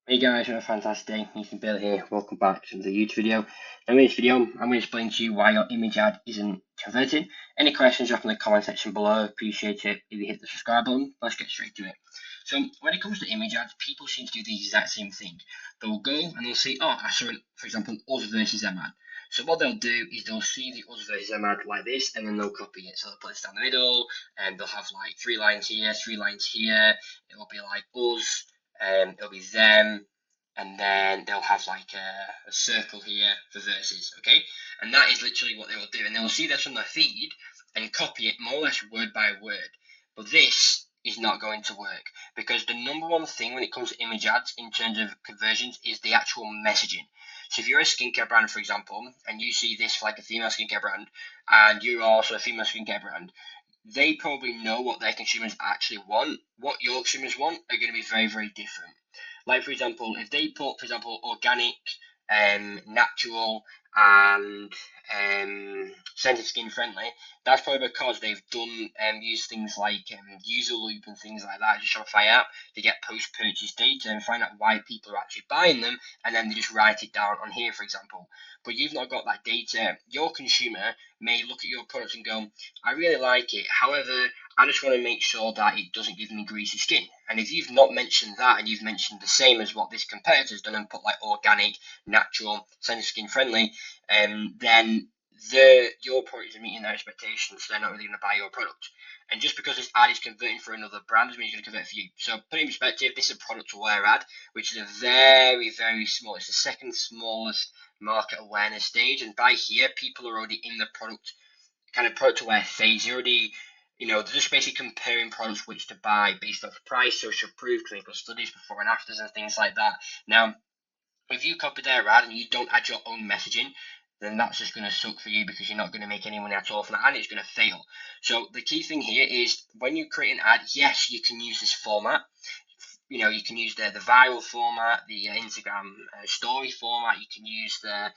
Hey guys, have a fantastic day. Ethan Bill here. Welcome back to the YouTube video. Now in this video, I'm going to explain to you why your image ad isn't converting. Any questions, drop in the comment section below. Appreciate it if you hit the subscribe button. Let's get straight to it. So when it comes to image ads, people seem to do the exact same thing. They'll go and they'll say, oh, I saw, for example, Us versus Them ad. So what they'll do is they'll see the Us versus Them ad like this, and then they'll copy it. So they'll put this down the middle, and they'll have like 3 lines here, 3 lines here. It will be like Us. It'll be Them, and then they'll have like a circle here for verses, okay? And that is literally what they will do, and they will see this on their feed and copy it more or less word by word. But this is not going to work, because the number one thing when it comes to image ads in terms of conversions is the actual messaging. So if you're a skincare brand, for example, and you see this for like a female skincare brand, and you're also a female skincare brand, they probably know what their consumers actually want. What your consumers want are going to be very, very different. Like, for example, if they put, for example, organic, natural, and sensitive skin friendly, that's probably because they've done use things like user loop and things like that, just Shopify app, to get post-purchase data and find out why people are actually buying them, and then they just write it down on here, for example. But you've not got that data. Your consumer may look at your product and go, I really like it, however, I just want to make sure that it doesn't give me greasy skin. And if you've not mentioned that, and you've mentioned the same as what this competitor's done and put like organic, natural, sensitive skin friendly, then your product is meeting their expectations, so they're not really going to buy your product. And just because this ad is converting for another brand doesn't mean it's going to convert for you. So put it in perspective, this is a product aware ad, which is a very, very small, it's the second smallest market awareness stage. And by here, people are already in the product aware phase. You're already, they're just basically comparing products which to buy based off price, social proof, clinical studies, before and afters, and things like that. Now, if you copy their ad and you don't add your own messaging, then that's just going to suck for you, because you're not going to make any money at all from that, and it's going to fail. So the key thing here is, when you create an ad, yes, you can use this format. You can use the viral format, the Instagram story format. You can use the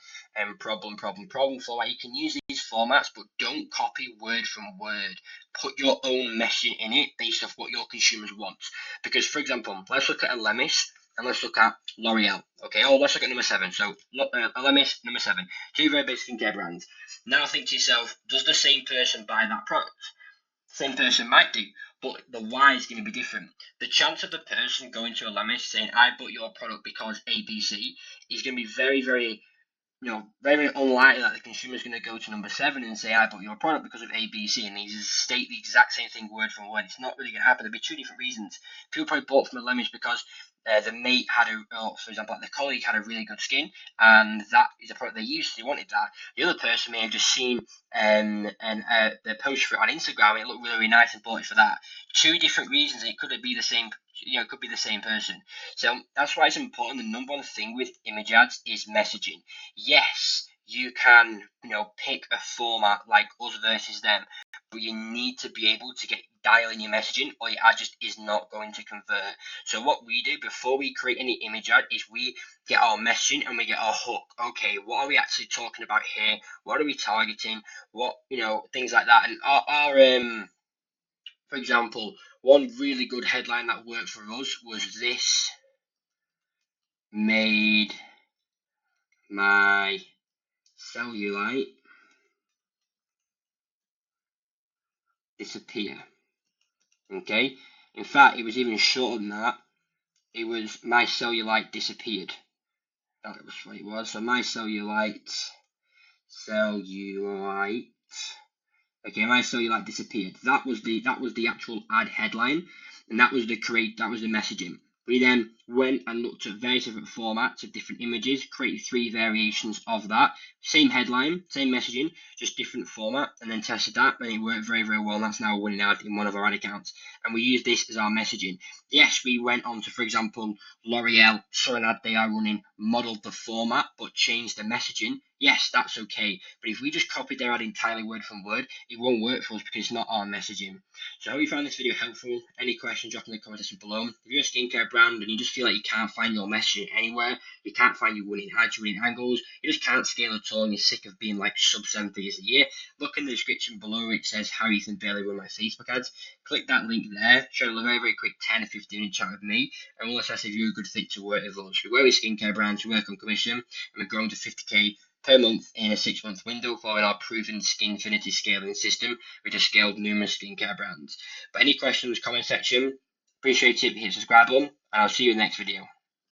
problem format. You can use these formats, but don't copy word from word. Put your own messaging in it based off what your consumers want. Because, for example, let's look at Elemis and let's look at L'Oreal. Okay, let's look at number 7. So Elemis, number 7, 2 very big skincare brands. Now think to yourself, does the same person buy that product? Same person might do, but the why is going to be different. The chance of the person going to Elemis saying, I bought your product because ABC, is going to be very, very, very unlikely that the consumer is going to go to number 7 and say, I bought your product because of ABC, and they state the exact same thing word for word. It's not really going to happen. There'll be 2 different reasons. People probably bought from Elemis because the mate had for example, the colleague had a really good skin, and that is a product they used. They wanted that. The other person may have just seen the post for it on Instagram, and it looked really, really nice, and bought it for that. 2 different reasons. It could be the same. It could be the same person. So that's why it's important. The number one thing with image ads is messaging. Yes, you can, pick a format like Us versus Them, but you need to be able to get dial in your messaging, or your ad just is not going to convert. So what we do before we create any image ad is we get our messaging and we get our hook. Okay, what are we actually talking about here? What are we targeting? What, things like that. And our for example, one really good headline that worked for us was, this made my cellulite disappear. Okay, in fact, it was even shorter than that. It was, my cellulite disappeared. That was what it was. So my cellulite. Okay, my cellulite disappeared. That was the actual ad headline, and that was the messaging. We then went and looked at various different formats of different images, created 3 variations of that. Same headline, same messaging, just different format, and then tested that, and it worked very, very well. And that's now a winning ad in one of our ad accounts. And we use this as our messaging. Yes, we went on to, for example, L'Oreal, saw an ad they are running, modeled the format, but changed the messaging. Yes, that's okay. But if we just copied their ad entirely word from word, it won't work for us, because it's not our messaging. So I hope you found this video helpful. Any questions, drop in the comment section below. If you're a skincare brand and you just feel feel like you can't find your messaging anywhere, you can't find your winning ads, your winning angles, you just can't scale at all, and you're sick of being like sub 7 figures a year, look in the description below. It says how Ethan Bailey run my Facebook ads. Click that link there, show a very, very quick 10 or 15 minute chat with me, and we'll assess if you're a good fit to work with us. We work with skincare brands, we work on commission, and we're growing to 50k per month in a 6-month window following our proven Skinfinity scaling system, which has scaled numerous skincare brands. But any questions, comment section, appreciate it, hit the subscribe button, and I'll see you in the next video.